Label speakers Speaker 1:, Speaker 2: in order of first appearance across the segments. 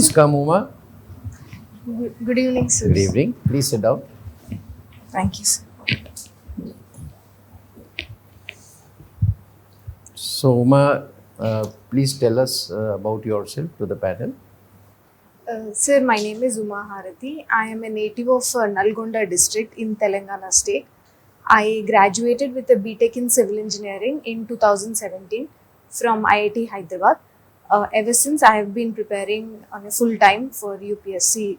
Speaker 1: Please come, Uma.
Speaker 2: Good evening, sir.
Speaker 1: Good evening. Please sit down.
Speaker 2: Thank you, sir.
Speaker 1: So, Uma, please tell us about yourself to the panel.
Speaker 2: Sir, my name is Harathi. I am a native of Nalgonda district in Telangana state. I graduated with a BTech in Civil Engineering in 2017 from IIT Hyderabad. Ever since, I have been preparing on a full time for UPSC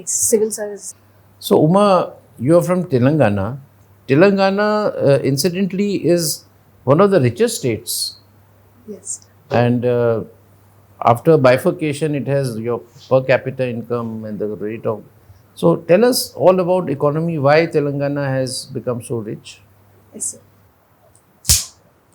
Speaker 2: Civil Service.
Speaker 1: So, Uma, you are from Telangana. Telangana, incidentally, is one of the richest states.
Speaker 2: Yes.
Speaker 1: And after bifurcation, it has your per capita income and the rate of. So, tell us all about economy, why Telangana has become so rich.
Speaker 2: Yes, sir.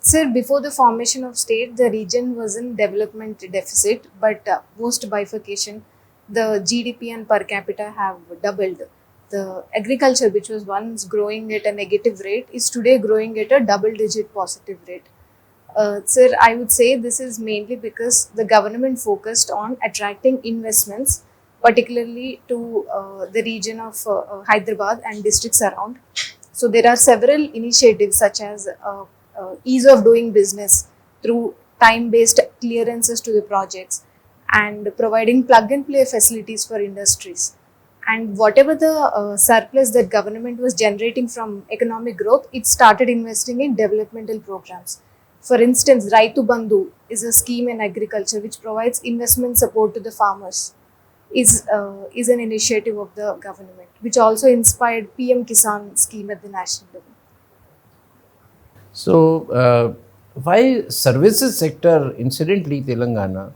Speaker 2: Sir, before the formation of state, the region was in development deficit, but post bifurcation, the GDP and per capita have doubled. The agriculture, which was once growing at a negative rate, is today growing at a double-digit positive rate. Sir, I would say this is mainly because the government focused on attracting investments, particularly to the region of Hyderabad and districts around. So there are several initiatives such as ease of doing business through time-based clearances to the projects and providing plug-and-play facilities for industries. And whatever the surplus that government was generating from economic growth, it started investing in developmental programs. For instance, Raitu Bandhu is a scheme in agriculture which provides investment support to the farmers. Is an initiative of the government, which also inspired PM Kisan scheme at the national level.
Speaker 1: So, why services sector, incidentally, Telangana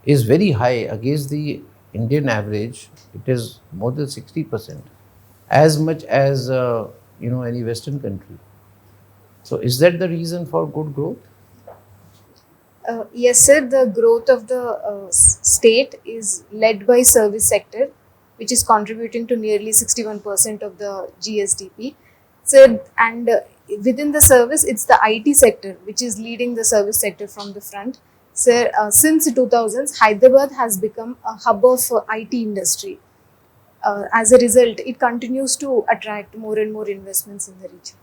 Speaker 1: is very high against the Indian average. It is more than 60%, as much as any Western country. So, is that the reason for good growth?
Speaker 2: Yes, sir. The growth of the state is led by service sector, which is contributing to nearly 61% of the GSDP. So, and within the service, it's the IT sector which is leading the service sector from the front. So, since 2000s, Hyderabad has become a hub of IT industry. As a result, it continues to attract more and more investments in the region.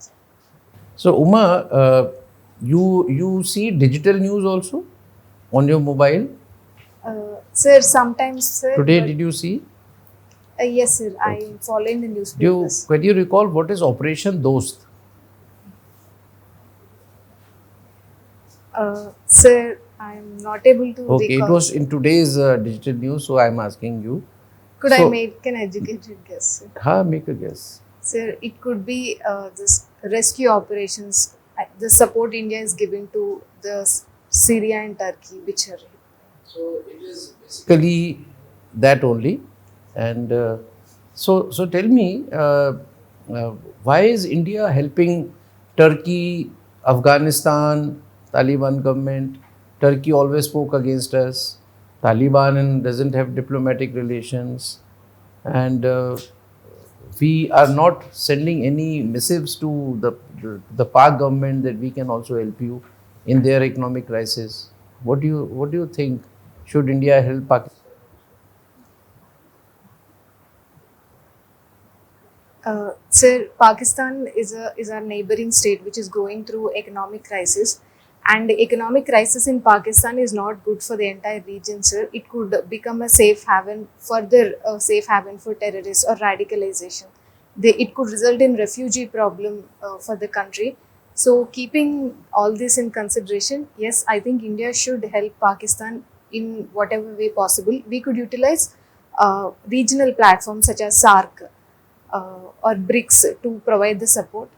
Speaker 1: So, Uma, you see digital news also on your mobile?
Speaker 2: Sir, sometimes, sir.
Speaker 1: Today, did you see?
Speaker 2: Yes, sir. I am following the newspapers.
Speaker 1: Can you recall what is Operation Dost?
Speaker 2: Sir, I am not able to
Speaker 1: Okay,
Speaker 2: recall.
Speaker 1: it was in today's digital news, so I am asking you.
Speaker 2: Could I make an educated guess, sir?
Speaker 1: Make a guess.
Speaker 2: Sir, it could be this rescue operations, the support India is giving to the Syria and Turkey, which are.
Speaker 1: So it is basically that only. And so tell me, why is India helping Turkey, Afghanistan, Taliban government? Turkey always spoke against us. Taliban doesn't have diplomatic relations. And we are not sending any missives to the Pak government that we can also help you in their economic crisis. What do you think? Should India help Pakistan?
Speaker 2: Sir, Pakistan is our neighboring state which is going through economic crisis, and the economic crisis in Pakistan is not good for the entire region, sir. It could become a safe haven, further safe haven for terrorists or radicalization. It could result in refugee problem for the country. So, keeping all this in consideration, yes, I think India should help Pakistan in whatever way possible. We could utilize regional platforms such as SARC or BRICS to provide the support.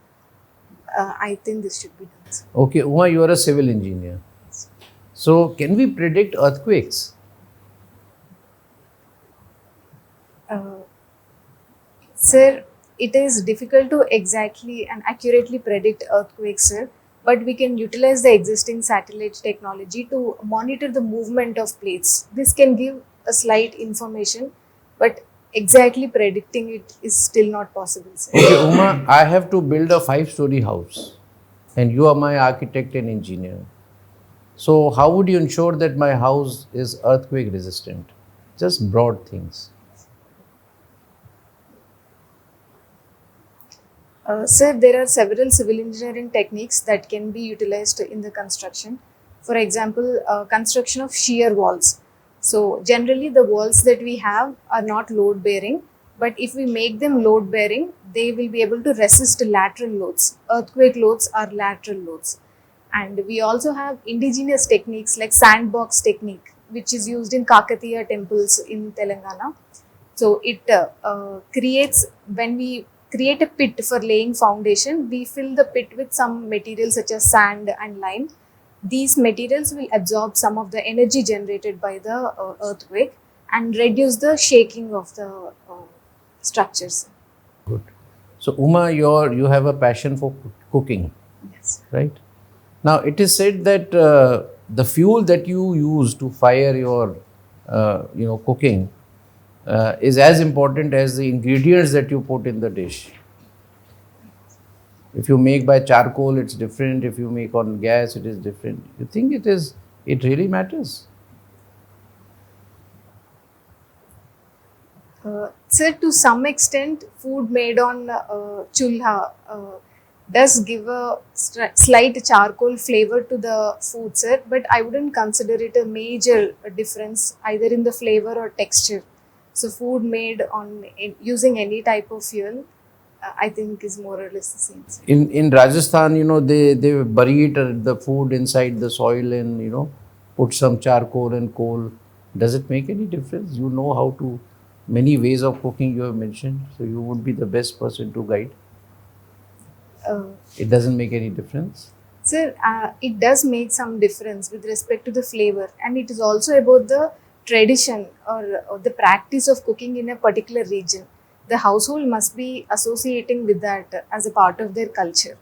Speaker 2: I think this should be done.
Speaker 1: Okay, Uma, you are a civil engineer. So, can we predict earthquakes?
Speaker 2: Sir, it is difficult to exactly and accurately predict earthquakes, sir, but we can utilize the existing satellite technology to monitor the movement of plates. This can give a slight information, but exactly predicting it is still not possible, sir.
Speaker 1: Okay, Uma, I have to build a 5-story house and you are my architect and engineer. So, how would you ensure that my house is earthquake resistant? Just broad things.
Speaker 2: Sir, there are several civil engineering techniques that can be utilized in the construction. For example, construction of shear walls. So, generally, the walls that we have are not load bearing, but if we make them load bearing, they will be able to resist lateral loads. Earthquake loads are lateral loads. And we also have indigenous techniques like sandbox technique, which is used in Kakatiya temples in Telangana. So it creates, when we create a pit for laying foundation, we fill the pit with some materials such as sand and lime. These materials will absorb some of the energy generated by the earthquake and reduce the shaking of the structures.
Speaker 1: Good. So Uma, you have a passion for cooking,
Speaker 2: Yes.
Speaker 1: right? Now it is said that the fuel that you use to fire your cooking is as important as the ingredients that you put in the dish. If you make by charcoal, it's different. If you make on gas, it is different. You think it really matters?
Speaker 2: Sir, to some extent, food made on chulha does give a slight charcoal flavor to the food, sir, but I wouldn't consider it a major difference either in the flavor or texture. So, food made on using any type of fuel, I think is more or less the same, sir.
Speaker 1: In Rajasthan, they bury the food inside the soil and put some charcoal and coal. Does it make any difference? You know how to many ways of cooking you have mentioned, so you would be the best person to guide. It doesn't make any difference.
Speaker 2: Sir, it does make some difference with respect to the flavor, and it is also about the tradition or the practice of cooking in a particular region. The household must be associating with that as a part of their culture.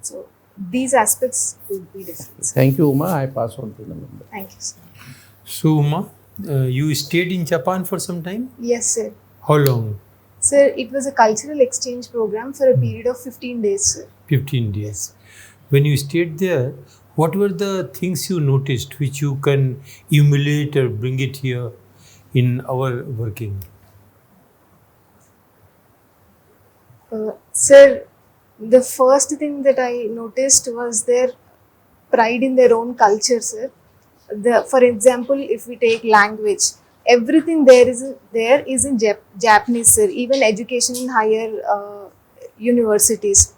Speaker 2: So these aspects would be different.
Speaker 1: Thank you, Uma. I pass on to the member.
Speaker 2: Thank you, sir.
Speaker 3: So, Uma, you stayed in Japan for some time?
Speaker 2: Yes, sir.
Speaker 3: How long?
Speaker 2: Sir, it was a cultural exchange program for a period of 15 days, sir.
Speaker 3: 15 days. When you stayed there, what were the things you noticed which you can emulate or bring it here in our working?
Speaker 2: Sir, the first thing that I noticed was their pride in their own culture, sir. For example, if we take language, everything there is in Japanese, sir. Even education in higher universities,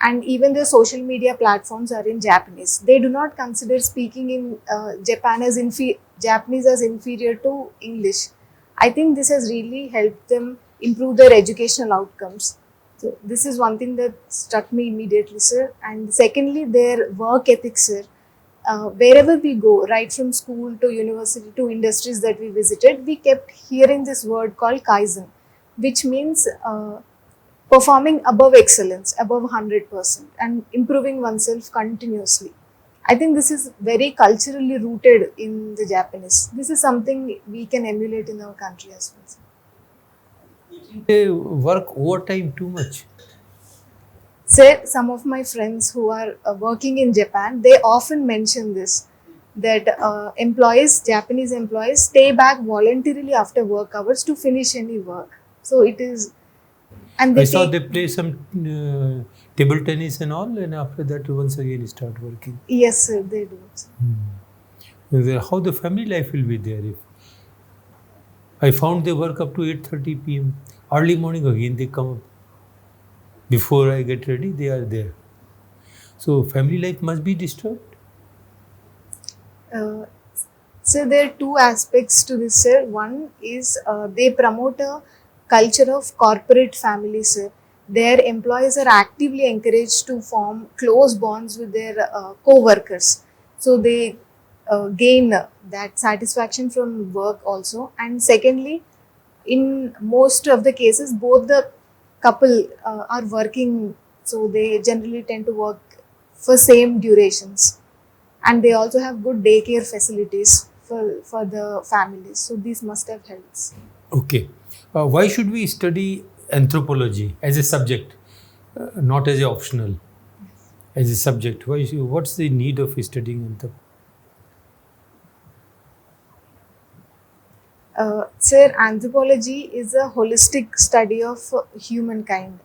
Speaker 2: and even the social media platforms are in Japanese. They do not consider speaking in Japanese as inferior to English. I think this has really helped them improve their educational outcomes. So this is one thing that struck me immediately, sir. And secondly, their work ethics, sir. Wherever we go, right from school to university to industries that we visited, we kept hearing this word called Kaizen, which means performing above excellence, above 100%, and improving oneself continuously. I think this is very culturally rooted in the Japanese. This is something we can emulate in our country as well, sir.
Speaker 3: They work overtime too much.
Speaker 2: Sir, some of my friends who are working in Japan, they often mention this, that Japanese employees stay back voluntarily after work hours to finish any work. So it is, and
Speaker 3: I saw they play some table tennis and all, and after that once again start working.
Speaker 2: Yes, sir, they do.
Speaker 3: How the family life will be there? If I found they work up to 8:30 p.m. Early morning again they come up. Before I get ready, they are there. So family life must be disturbed.
Speaker 2: So there are two aspects to this, sir. One is they promote a culture of corporate families, sir. Their employees are actively encouraged to form close bonds with their co-workers. So they gain that satisfaction from work also. And secondly, in most of the cases, both the couple are working, so they generally tend to work for same durations, and they also have good daycare facilities for the families. So these must have helped.
Speaker 3: Okay. Why should we study anthropology as a subject, not as an optional, as a subject? What's the need of studying anthropology?
Speaker 2: Sir, anthropology is a holistic study of humankind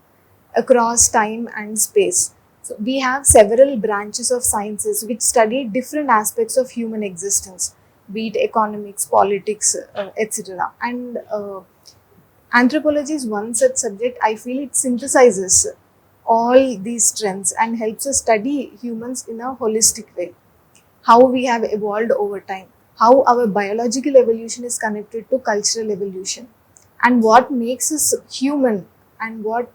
Speaker 2: across time and space. So we have several branches of sciences which study different aspects of human existence, be it economics, politics, etc. And anthropology is one such subject. I feel it synthesizes all these trends and helps us study humans in a holistic way, how we have evolved over time, how our biological evolution is connected to cultural evolution, and what makes us human, and what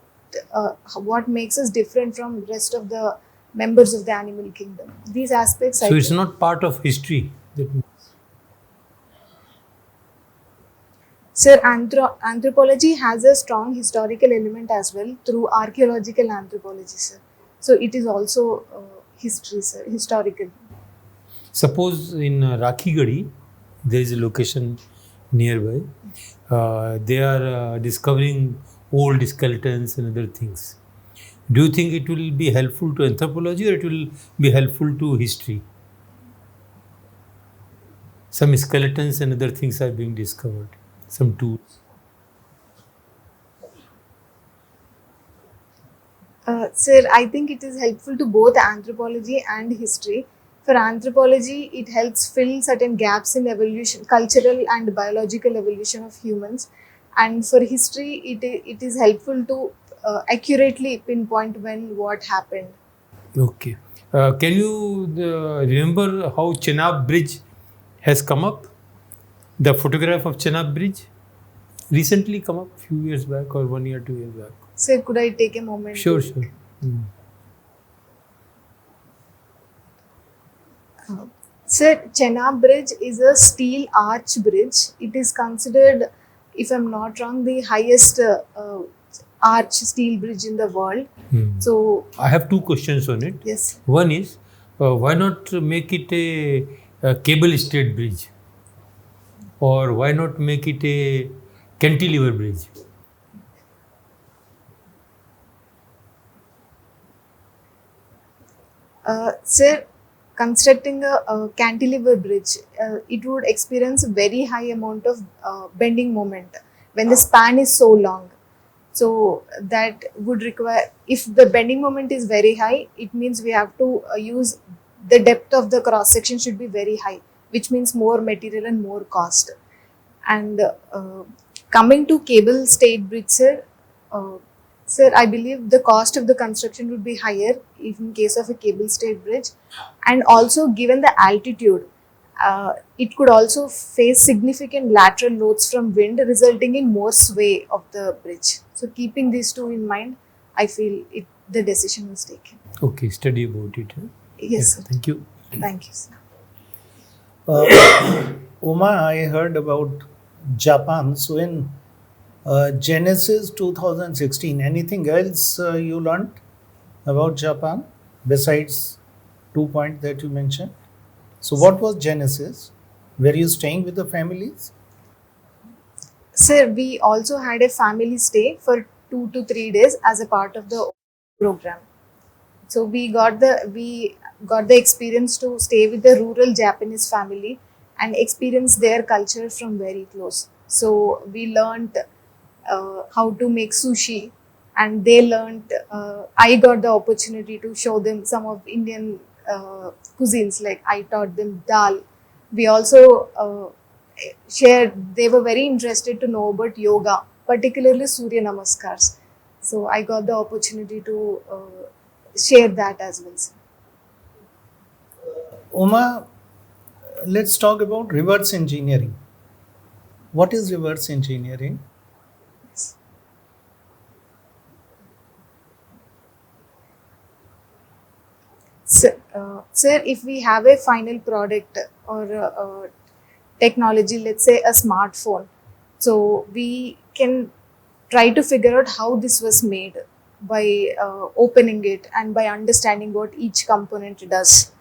Speaker 2: makes us different from rest of the members of the animal kingdom. These aspects, I
Speaker 3: So it's
Speaker 2: think.
Speaker 3: not part of history.
Speaker 2: Sir, anthropology has a strong historical element as well through archaeological anthropology, sir. So it is also history, sir, historical.
Speaker 3: Suppose in Rakhigadi, there is a location nearby. They are discovering old skeletons and other things. Do you think it will be helpful to anthropology or it will be helpful to history? Some skeletons and other things are being discovered. Some tools.
Speaker 2: Sir, I think it is helpful to both anthropology and history. For anthropology, it helps fill certain gaps in evolution, cultural and biological evolution of humans. And for history, it is helpful to accurately pinpoint when what happened.
Speaker 3: Okay. Can you remember how Chenab Bridge has come up? The photograph of Chenab Bridge recently come up few years back or 1 year, 2 years back.
Speaker 2: Sir, could I take a moment?
Speaker 3: Sure,
Speaker 2: to-
Speaker 3: sure.
Speaker 2: Sir, Chenab Bridge is a steel arch bridge. It is considered, if I'm not wrong, the highest arch steel bridge in the world. So,
Speaker 3: I have two questions on it.
Speaker 2: yes.
Speaker 3: One is, why not make it a cable stayed bridge? Or why not make it a cantilever bridge?
Speaker 2: Sir, constructing a cantilever bridge, it would experience a very high amount of bending moment when the span is so long. So that would require, if the bending moment is very high, it means we have to use the depth of the cross section should be very high, which means more material and more cost. And coming to cable stayed bridge, sir, sir, I believe the cost of the construction would be higher in case of a cable stayed bridge, and also given the altitude, it could also face significant lateral loads from wind, resulting in more sway of the bridge. So, keeping these two in mind, I feel the decision was taken.
Speaker 3: Okay, study about it. Huh?
Speaker 2: Yes, sir.
Speaker 3: Thank you.
Speaker 2: Thank you, sir.
Speaker 4: Uma, I heard about Japan. So in Genesis 2016, anything else you learned about Japan besides 2 points that you mentioned? So what was Genesis? Were you staying with the families?
Speaker 2: Sir, we also had a family stay for 2 to 3 days as a part of the program. So we got the experience to stay with the rural Japanese family and experience their culture from very close. So we learned how to make sushi, and they learned. I got the opportunity to show them some of Indian cuisines. Like I taught them dal. We also shared. They were very interested to know about yoga, particularly Surya Namaskars. So I got the opportunity to share that as well, sir.
Speaker 4: Uma, let's talk about reverse engineering. What is reverse engineering?
Speaker 2: Sir, if we have a final product or technology, let's say a smartphone, so we can try to figure out how this was made by opening it and by understanding what each component does.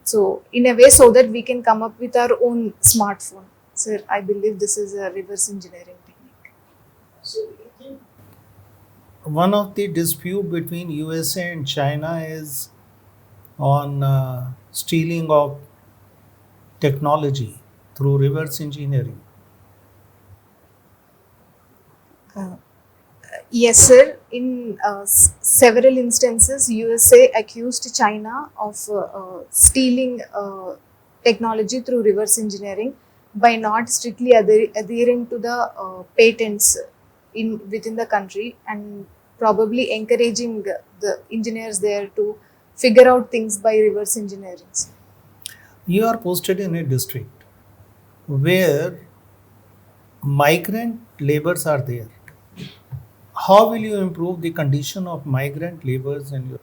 Speaker 2: So, in a way, so that we can come up with our own smartphone. Sir, I believe this is a reverse engineering technique.
Speaker 4: One of the dispute between USA and China is on stealing of technology through reverse engineering.
Speaker 2: Uh, Yes, sir. In several instances, USA accused China of stealing technology through reverse engineering by not strictly adhering to the patents in within the country, and probably encouraging the engineers there to figure out things by reverse engineering.
Speaker 4: You are posted in a district where migrant laborers are there. How will you improve the condition of migrant laborers in your?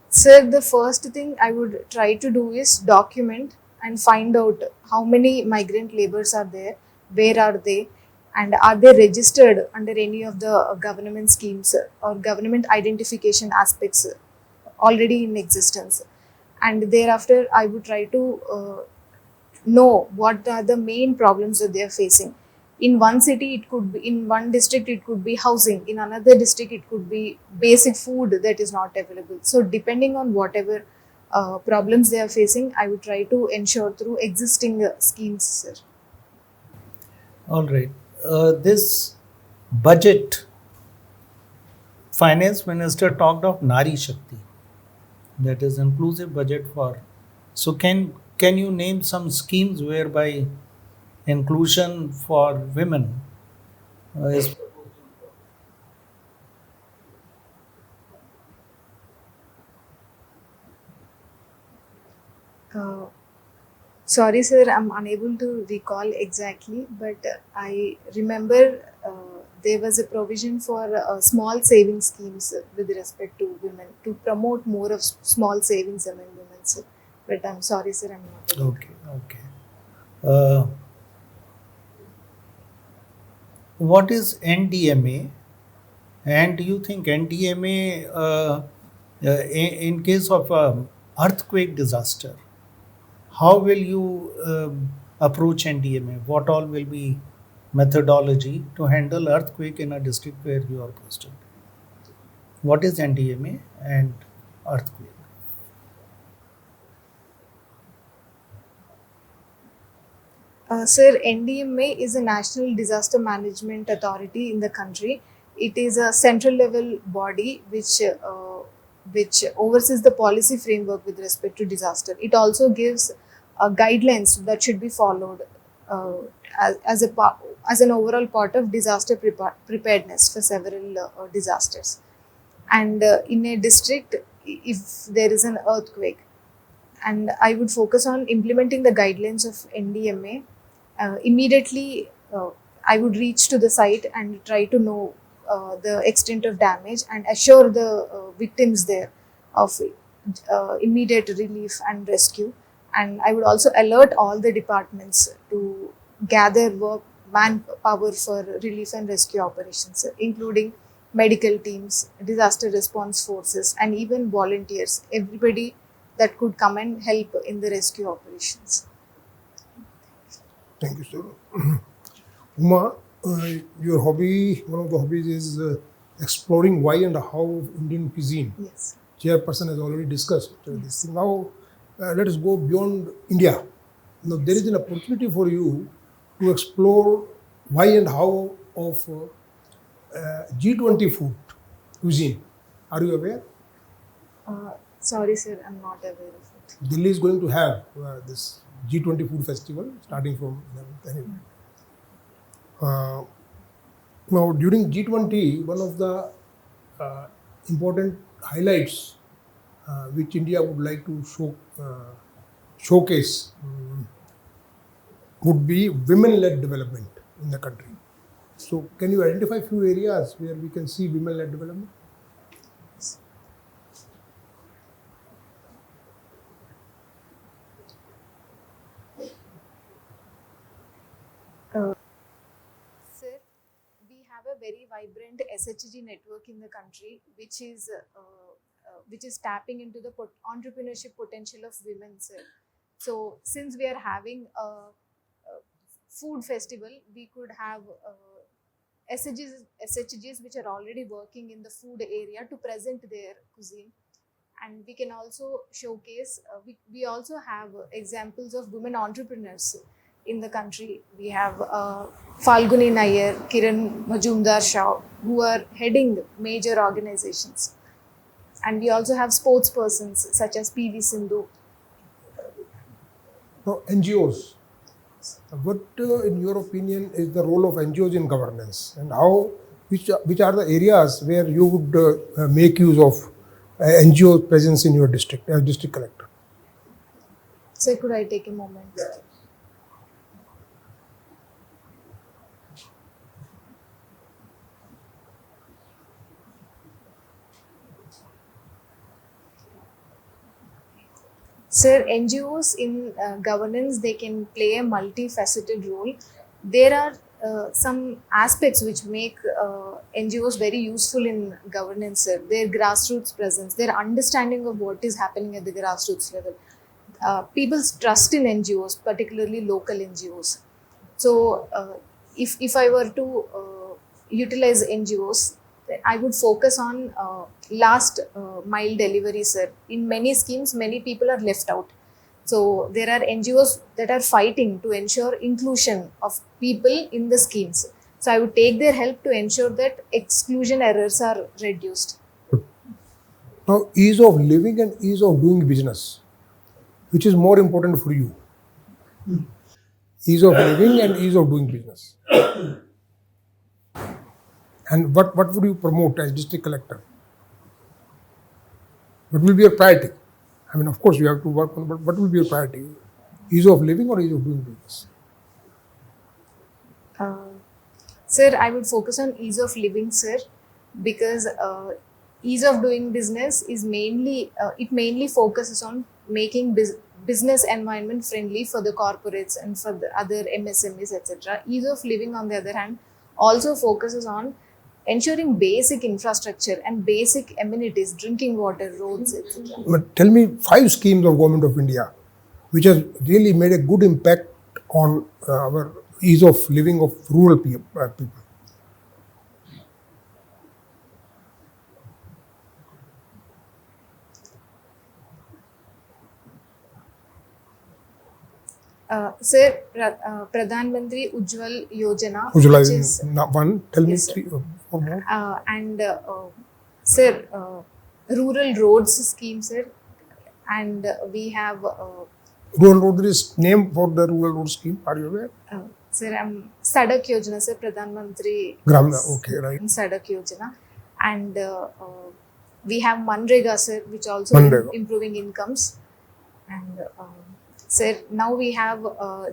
Speaker 2: Sir, the first thing I would try to do is document and find out how many migrant laborers are there, where are they, and are they registered under any of the government schemes or government identification aspects already in existence. And thereafter, I would try to know what are the main problems that they are facing. In one city, it could be, in one district, it could be housing. In another district, it could be basic food that is not available. So, depending on whatever problems they are facing, I would try to ensure through existing schemes, sir.
Speaker 4: All right. This budget, finance minister talked of Nari Shakti, that is inclusive budget for. So can you name some schemes whereby inclusion for women is?
Speaker 2: Uh, Sorry, sir, I'm unable to recall exactly, but I remember there was a provision for small saving schemes with respect to women to promote more of small savings among women, sir. But I'm sorry, sir, I'm not able to.
Speaker 4: Okay, okay. Uh, what is NDMA? And do you think NDMA, in case of earthquake disaster, how will you approach NDMA? What all will be methodology to handle earthquake in a district where you are posted? What is NDMA and earthquake?
Speaker 2: Sir, NDMA is a National Disaster Management Authority in the country. It is a central level body which oversees the policy framework with respect to disaster. It also gives guidelines that should be followed uh, as an overall part of disaster preparedness for several disasters. And in a district, if there is an earthquake, and I would focus on implementing the guidelines of NDMA. Immediately, I would reach to the site and try to know the extent of damage and assure the victims there of immediate relief and rescue. And I would also alert all the departments to gather work manpower for relief and rescue operations, including medical teams, disaster response forces, and even volunteers. Everybody that could come and help in the rescue operations.
Speaker 5: Thank you, sir. Uma, your hobby, one of the hobbies is exploring why and how of Indian cuisine.
Speaker 2: Yes.
Speaker 5: Chairperson has already discussed this thing. Now, let us go beyond India. Now, there is an opportunity for you to explore why and how of G20 food cuisine. Are you aware?
Speaker 2: Sorry, sir, I'm not aware of it.
Speaker 5: Delhi is going to have this G20 food festival starting from 11th anyway. Now, during G20, one of the important highlights which India would like to showcase would be women-led development in the country. So, can you identify few areas where we can see women-led development?
Speaker 2: Sir, we have a very vibrant SHG network in the country, which is tapping into the entrepreneurship potential of women, sir. So, since we are having a food festival, we could have SHGs which are already working in the food area to present their cuisine, And we can also showcase, we also have examples of women entrepreneurs in the country. We have Falguni Nair, Kiran Majumdar Shah, who are heading major organizations. And we also have sports persons such as PV Sindhu.
Speaker 5: Now, NGOs. What, in your opinion, is the role of NGOs in governance, and which are the areas where you would make use of NGO presence in your district as district collector?
Speaker 2: So could I take a moment? Sir, NGOs in governance, they can play a multifaceted role. There are some aspects which make NGOs very useful in governance, sir. Their grassroots presence, their understanding of what is happening at the grassroots level. People's trust in NGOs, particularly local NGOs. So, if I were to utilize NGOs, I would focus on last mile delivery, sir. In many schemes, many people are left out. So there are NGOs that are fighting to ensure inclusion of people in the schemes. So I would take their help to ensure that exclusion errors are reduced.
Speaker 5: Now, ease of living and ease of doing business, which is more important for you? Ease of living and ease of doing business. And what would you promote as district collector? What will be your priority? I mean, of course, you have to work on, but what will be your priority? Ease of living or ease of doing business?
Speaker 2: Sir, I would focus on ease of living, sir, because ease of doing business is mainly, it mainly focuses on making business environment friendly for the corporates and for the other MSMEs, etc. Ease of living, on the other hand, also focuses on ensuring basic infrastructure and basic amenities, drinking water, roads, etc.
Speaker 5: But tell me 5 schemes of Government of India which has really made a good impact on our ease of living of rural people.
Speaker 2: Sir, Pradhan Mantri Ujjwal Yojana,
Speaker 5: Ujjwala
Speaker 2: which is,
Speaker 5: one, tell me
Speaker 2: yes, sir.
Speaker 5: 3 or more.
Speaker 2: And sir, rural roads scheme, sir, and we have
Speaker 5: Rural road, there is name for the rural road scheme, are you aware?
Speaker 2: sir, Sadak Yojana, sir, Pradhan Mantri
Speaker 5: Okay, right.
Speaker 2: Sadak Yojana, and we have Manrega, sir, which also
Speaker 5: Manrega.
Speaker 2: improving incomes, and sir, now we have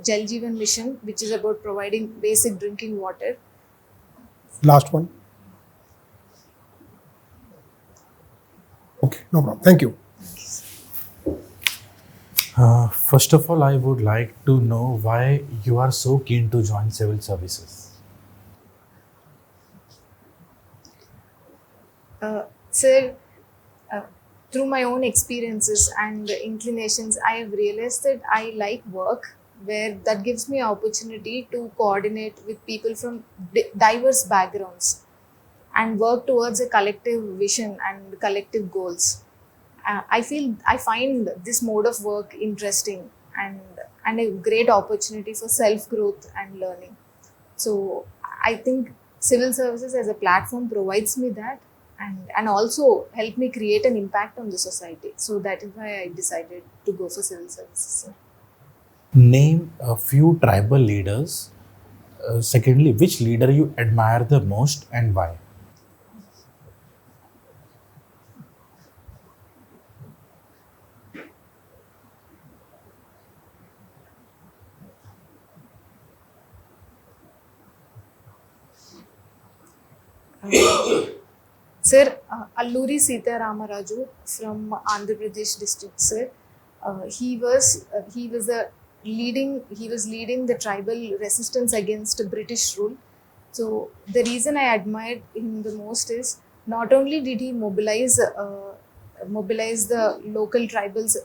Speaker 2: Jal Jeevan Mission, which is about providing basic drinking water.
Speaker 5: Last one. Okay, no problem. Thank you.
Speaker 6: First of all, I would like to know why you are so keen to join civil services.
Speaker 2: Sir, through my own experiences and inclinations, I have realized that I like work where that gives me opportunity to coordinate with people from diverse backgrounds and work towards a collective vision and collective goals. I find this mode of work interesting and a great opportunity for self growth and learning. So I think civil services as a platform provides me that, and also help me create an impact on the society. So that is why I decided to go for civil services, sir.
Speaker 6: Name a few tribal leaders. Secondly, which leader you admire the most and why?
Speaker 2: Sir, Alluri Sita Ramaraju from Andhra Pradesh district, sir. He was leading the tribal resistance against British rule. So the reason I admired him the most is not only did he mobilize the local tribals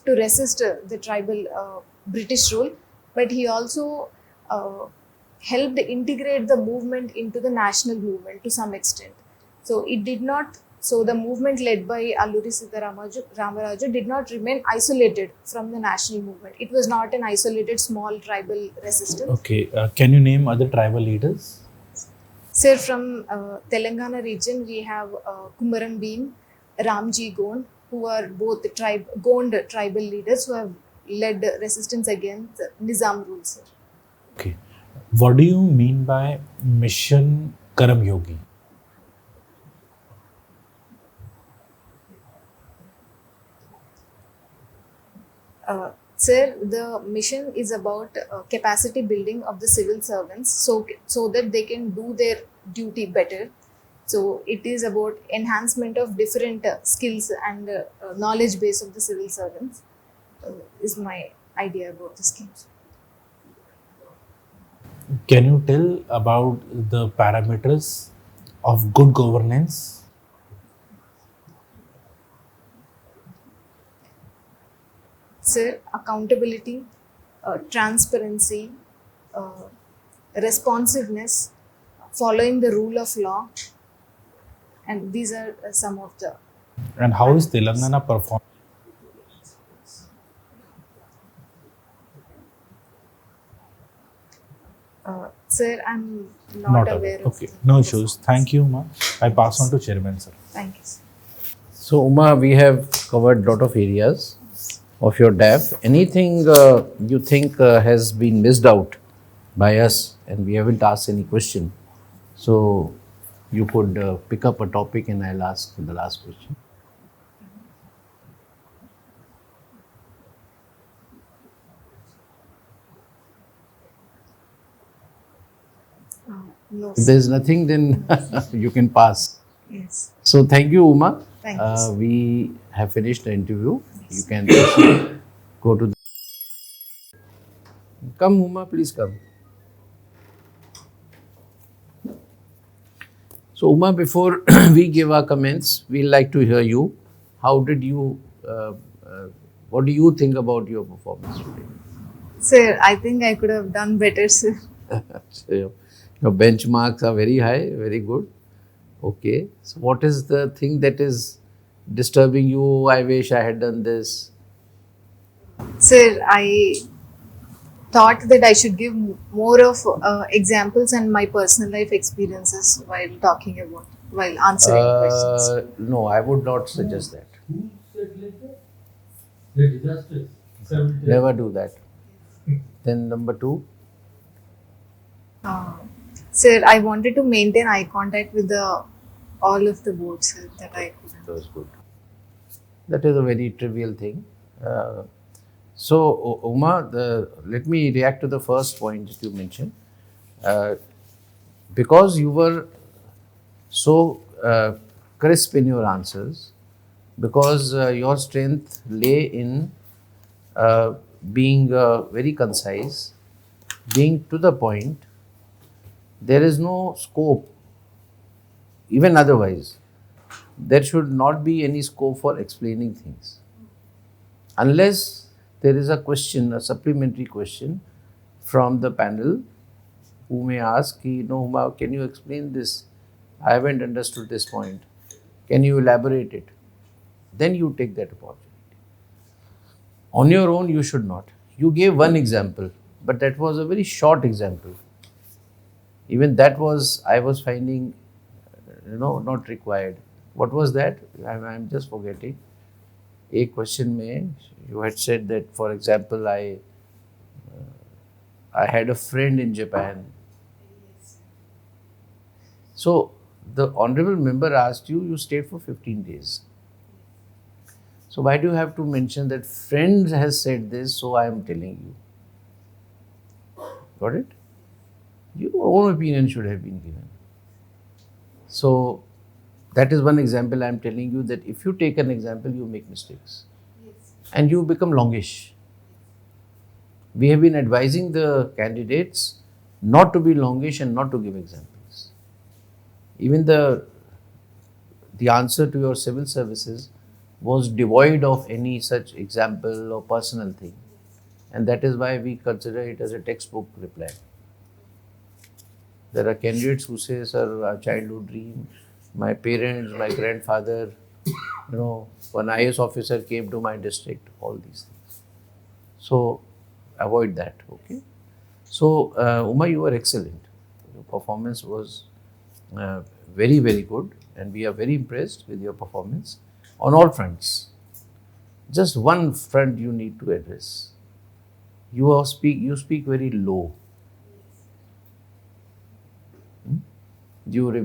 Speaker 2: to resist the tribal British rule, but he also helped integrate the movement into the national movement to some extent. So it did not So the movement led by Alluri Ramaraju did not remain isolated from the national movement. It was not an isolated small tribal resistance.
Speaker 6: Okay, can you name other tribal leaders?
Speaker 2: Sir, from Telangana region, we have Kumaran Beam, Ramji Gond, who are both Gond tribal leaders who have led resistance against Nizam rule, sir.
Speaker 6: Okay. What do you mean by Mission Karam Yogi?
Speaker 2: Sir, the mission is about capacity building of the civil servants so that they can do their duty better. So it is about enhancement of different skills and knowledge base of the civil servants is my idea about the schemes.
Speaker 6: Can you tell about the parameters of good governance?
Speaker 2: Sir, accountability, transparency, uh, responsiveness, following the rule of law, and these are some of the.
Speaker 6: And how is Telangana performing?
Speaker 2: Sir, I'm not,
Speaker 6: Not
Speaker 2: aware
Speaker 6: aware.
Speaker 2: of.
Speaker 6: Okay,
Speaker 2: the
Speaker 6: no issues.
Speaker 2: performance.
Speaker 6: Thank you, Ma. I pass on to Chairman, sir.
Speaker 2: Thank you, sir.
Speaker 1: So, Uma, we have covered lot of areas of your DAF. Anything you think has been missed out by us and we haven't asked any question? So, you could pick up a topic and I'll ask the last question.
Speaker 2: No,
Speaker 1: If
Speaker 2: sir.
Speaker 1: there's nothing, then you can pass.
Speaker 2: Yes.
Speaker 1: So, thank you, Uma.
Speaker 2: Thank you, sir.
Speaker 1: We have finished the interview. You can proceed. Go to the. Come, Uma, please come. So, Uma, before we give our comments, we'd like to hear you. How did you, what do you think about your performance today?
Speaker 2: Sir, I think I could have done better, sir.
Speaker 1: So, your benchmarks are very high, very good. Okay. So, what is the thing that is disturbing you? I wish I had done this.
Speaker 2: Sir, I thought that I should give more of examples and my personal life experiences while answering questions.
Speaker 1: No, I would not suggest that.
Speaker 3: The disasters.
Speaker 1: Never do that. Then, number two.
Speaker 2: Sir, I wanted to maintain eye contact with all of the boards, sir, that I couldn't.
Speaker 1: That was good. That is a very trivial thing. So, Uma, let me react to the first point that you mentioned. Because you were so crisp in your answers, because your strength lay in being very concise, being to the point, there is no scope, even otherwise. There should not be any scope for explaining things. Unless there is a question, a supplementary question from the panel who may ask, Uma, can you explain this? I haven't understood this point. Can you elaborate it? Then you take that opportunity. On your own, you should not. You gave one example, but that was a very short example. Even that was, I was finding, not required. What was that? I'm just forgetting. A question mein, you had said that, for example, I had a friend in Japan. So the honorable member asked you, you stayed for 15 days. So why do you have to mention that friend has said this, so I am telling you? Got it? Your own opinion should have been given. So that is one example I am telling you, that if you take an example, you make mistakes. And you become longish. We have been advising the candidates not to be longish and not to give examples. Even the answer to your civil services was devoid of any such example or personal thing. And that is why we consider it as a textbook reply. There are candidates who say, sir, our childhood dream my parents, my grandfather, one IAS officer came to my district, all these things. So avoid that, okay? So Uma, you were excellent. Your performance was very, very good, and we are very impressed with your performance on all fronts. Just one front you need to address. You speak very low. Do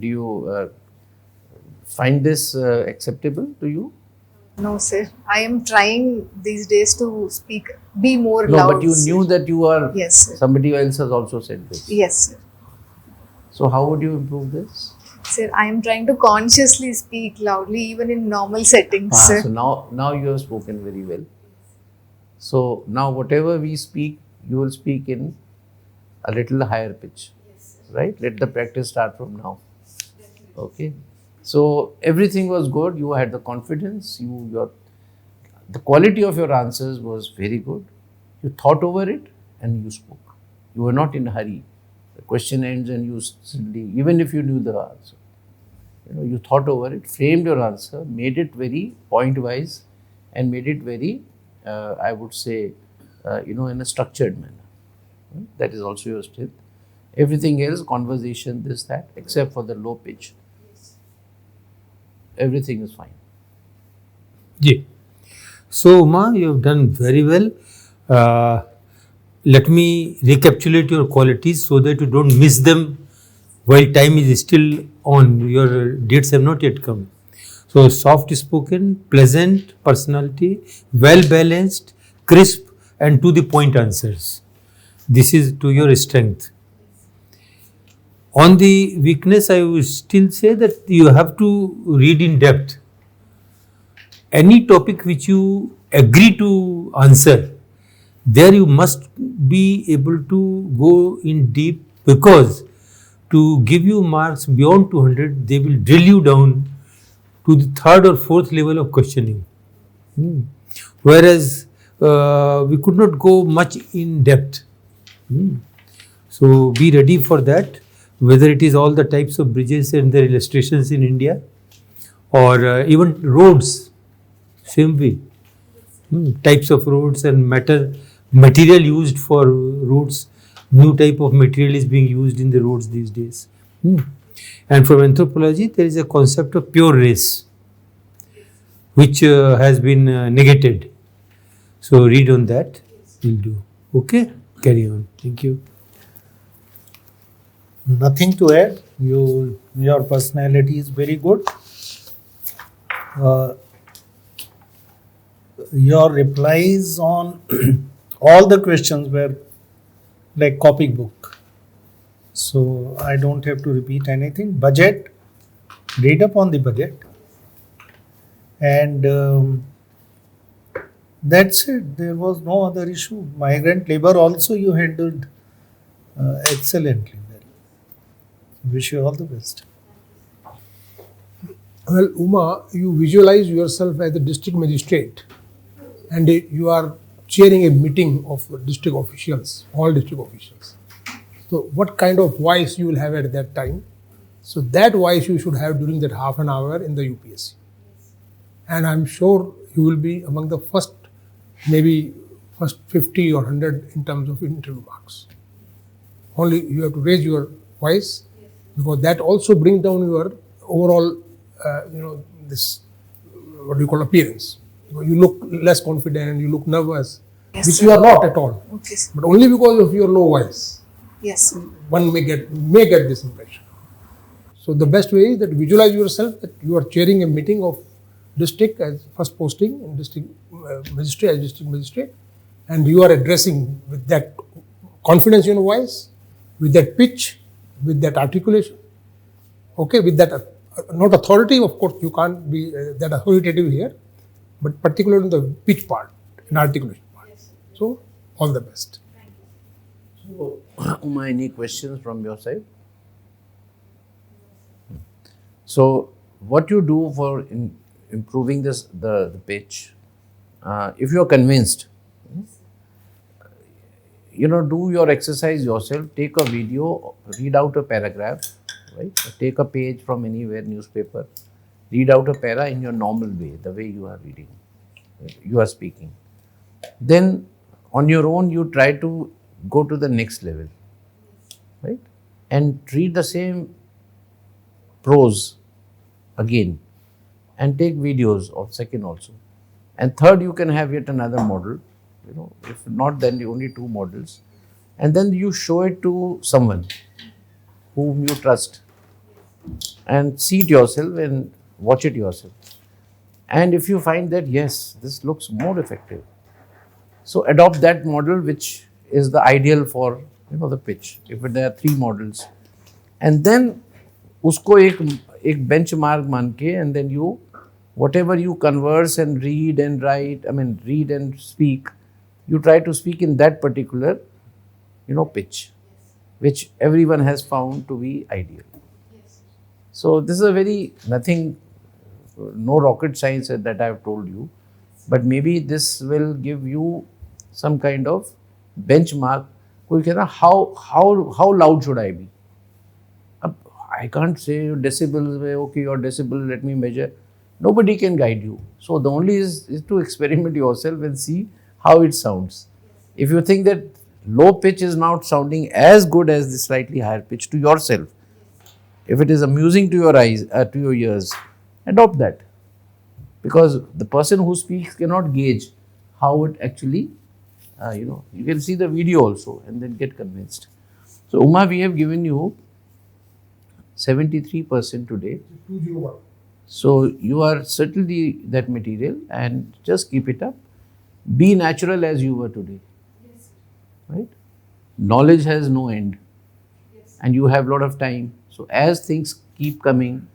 Speaker 1: you find this acceptable to you?
Speaker 2: No, sir. I am trying these days to be more
Speaker 1: No,
Speaker 2: loud.
Speaker 1: but you knew that you are.
Speaker 2: Yes, sir.
Speaker 1: Somebody else has also said this.
Speaker 2: Yes, sir.
Speaker 1: So how would you improve this?
Speaker 2: Sir, I am trying to consciously speak loudly, even in normal settings, sir.
Speaker 1: So now you have spoken very well. So now whatever we speak, you will speak in a little higher pitch, right? Let the practice start from now. Okay. So everything was good. You had the confidence. The quality of your answers was very good. You thought over it and you spoke. You were not in a hurry. The question ends and you simply, even if you knew the answer, you thought over it, framed your answer, made it very point-wise, and made it very, I would say, in a structured manner. That is also your strength. Everything else, conversation, this, that, except for the low pitch. Everything is fine.
Speaker 3: Yeah. So, Uma, you have done very well. Let me recapitulate your qualities so that you don't miss them while time is still on. Your dates have not yet come. So, soft spoken, pleasant personality, well balanced, crisp, and to the point answers. This is to your strength. On the weakness, I would still say that you have to read in depth. Any topic which you agree to answer, there you must be able to go in deep, because to give you marks beyond 200, they will drill you down to the third or fourth level of questioning. Whereas we could not go much in depth. So be ready for that, whether it is all the types of bridges and their illustrations in India, or even roads, same way. Types of roads and material used for roads. New type of material is being used in the roads these days. And from anthropology, there is a concept of pure race, which has been negated. So read on that. Will do. Okay? Carry on. Thank you.
Speaker 4: Nothing to add. Your personality is very good. Your replies on all the questions were like copybook. So I don't have to repeat anything. Budget, read up on the budget. And that's it. There was no other issue. Migrant labor also you handled excellently well. Wish you all the best.
Speaker 5: Well, Uma, you visualize yourself as a district magistrate, and you are chairing a meeting of district officials, all district officials. So what kind of voice you will have at that time? So that voice you should have during that half an hour in the UPSC. And I'm sure you will be among the first 50 or 100 in terms of interview marks. Only you have to raise your voice, because that also brings down your overall, this, what do you call, appearance. You look less confident, you look nervous,
Speaker 2: Yes,
Speaker 5: which
Speaker 2: sir.
Speaker 5: you are not at all.
Speaker 2: Okay, sir.
Speaker 5: But only because of your low voice,
Speaker 2: Yes, sir.
Speaker 5: one may get this impression. So the best way is that visualize yourself that you are chairing a meeting of district as first posting, and district magistrate as district magistrate, and you are addressing with that confidence in your voice, with that pitch, with that articulation. Okay, with that, not authority, of course, you can't be that authoritative here, but particularly in the pitch part and articulation part. So, all the best.
Speaker 1: So, Uma, any questions from your side? So, what you do for improving the pitch, if you are convinced, do your exercise yourself, take a video, read out a paragraph, right? Take a page from anywhere, newspaper, read out a para in your normal way, the way you are reading, you are speaking. Then on your own, you try to go to the next level, right? And read the same prose again and take videos of second also. And third, you can have yet another model, if not, then the only two models. And then you show it to someone whom you trust and see it yourself and watch it yourself. And if you find that, yes, this looks more effective, so adopt that model which is the ideal for the pitch. If there are three models, and then उसको एक benchmark मान के, and then you whatever you converse and read and write, read and speak, you try to speak in that particular pitch, which everyone has found to be ideal. So this is a very nothing, no rocket science that I have told you, but maybe this will give you some kind of benchmark. कोई कहता how loud should I be? I can't say decibels, okay, your decibel, let me measure. Nobody can guide you. So the only is to experiment yourself and see how it sounds. If you think that low pitch is not sounding as good as the slightly higher pitch to yourself, if it is amusing to your eyes, to your ears, adopt that. Because the person who speaks cannot gauge how it actually, you can see the video also and then get convinced. So Uma, we have given you 73% today.
Speaker 5: 201.
Speaker 1: So you are certainly that material, and just keep it up. Be natural as you were today. Yes. Right? Knowledge has no end. Yes. And you have a lot of time. So as things keep coming,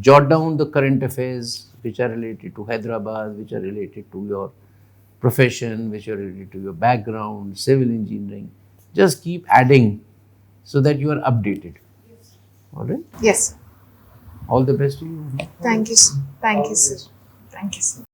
Speaker 1: jot down the current affairs which are related to Hyderabad, which are related to your profession, which are related to your background, civil engineering. Just keep adding so that you are updated. Yes. All right?
Speaker 2: Yes.
Speaker 1: All the best to you.
Speaker 2: Thank you, sir. Thank you, sir. Thank you, sir.